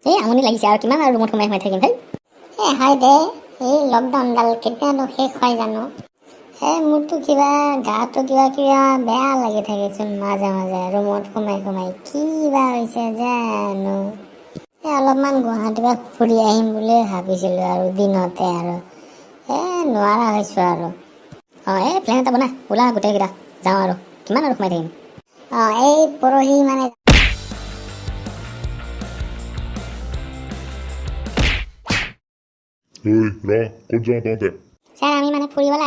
এই আমনি লাগিছে আৰু কিমান আৰু ৰুমত সোমাই থাকিম ভাই। হয় দে, এই লকডাউনডাল কেতিয়ানো শেষ হয় জানো। মোৰতো কিবা গাটো কিবা কিবা বেয়া লাগি থাকেচোন মাজে মাজে ৰুমত সোমাই কিবা হৈছে জানো। অলপমান গুৱাহাটীৰ পৰা ফুৰি আহিম বুলি ভাবিছিলোঁ আৰু দিনতে আৰু নোৱাৰা হৈছোঁ আৰু। এই প্লেন এটা বনা, ওলা গোটেইকেইটা যাওঁ আৰু কিমান আৰু সোমাই থাকিম। এই পৰহি মানে ক'ত যাওঁ তহঁতে? ছাৰ আমি মানে ফুৰিবলৈ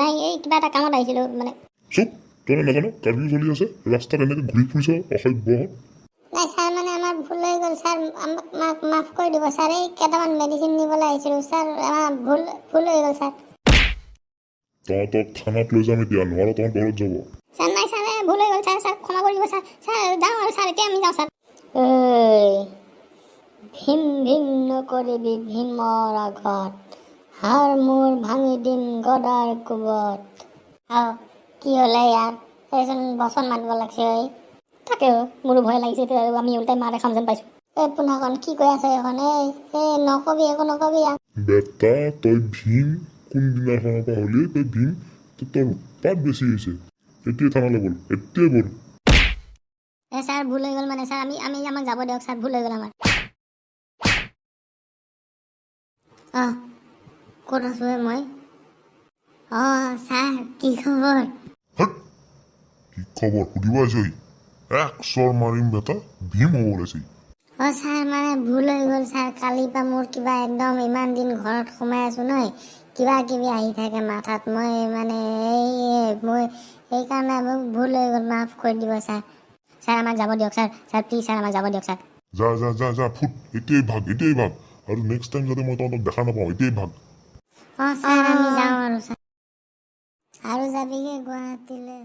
নাই এই কিবা এটা কামত আহিছিলোঁ মানে। চুপ, তহঁতে নাজানো কাৰ্ফিউ চলি আছে, ৰাস্তাত এনেকৈ ঘূৰি ফুৰিছ অসভ্যহঁত। নাই ছাৰ, মানে আমাৰ ভুল হৈ গ'ল ছাৰ, আমাক মাফ কৰি দিব ছাৰ। এই কেইটামান মেডিচিন নিবলৈ আহিছিলোঁ ছাৰ, আমাৰ ভুল হৈ গ'ল ছাৰ। তহঁতক থানাত লৈ যাম এতিয়া, নহ'লে তহঁত ঘৰত যাব। ছাৰ নাই ছাৰ, ভুল হৈ গ'ল ছাৰ, ক্ষমা কৰি দিব ছাৰ। যাওঁ আৰু ছাৰ, এতিয়া আমি যাওঁ ছাৰ। ভীম ভীম নকৰিবি ভীমৰ আগত, হাৰ মোৰ ভাঙি দিম গদাৰ কোবত। কি হ'লে ইয়াৰ? এইচোন বচন মাতিব লাগছে। তাকেও মোৰো ভয় লাগিছে, এতিয়া আৰু আমি উল্টাই মাৰ খাম যেন পাইছোঁ। পুনাখন কি কৈ আছে এখন? নকবি, একো নকবি। বেটা তই ভীম কোনদিনাখনৰ পৰা হ'লি? তই ভীম, তোৰ উৎপাত বেছি হৈছে। এতিয়াই থানালৈ ব'ল, এতিয়াই ব'ল। ছাৰ ভুল হৈ গ'ল মানে ছাৰ, আমাক যাব দিয়ক ছাৰ, ভুল হৈ গ'ল আমাৰ। ক'ত আছোঁ মই? ছাৰ কি খবৰ? কি খবৰ সুধিব আহিছই? এক চৰ মাৰিম বেটা, ভীম হ'ব ওলাইছে। ছাৰ মানে ভুল হৈ গ'ল ছাৰ, কালিৰ পৰা মোৰ কিবা একদম ইমান দিন ঘৰত সোমাই আছোঁ নহয়, কিবা কিবি আহি থাকে মাথাত। মই মানে সেইকাৰণে মোক ভুল হৈ গ'ল, মাফ কৰি দিব ছাৰ। আমাক যাব দিয়ক ছাৰ, প্লিজ ছাৰ, আমাক যাব দিয়ক ছাৰ। যা ফুট, এতিয়াই ভাগ আৰু নেক্সট টাইম যাতে মই তহঁতক দেখা নাপাওঁ, এতিয়াই ভাগ। ছাৰ আমি যাওঁ আৰু ছাৰ। আৰু যাবিগে গুৱাহাটীলৈ?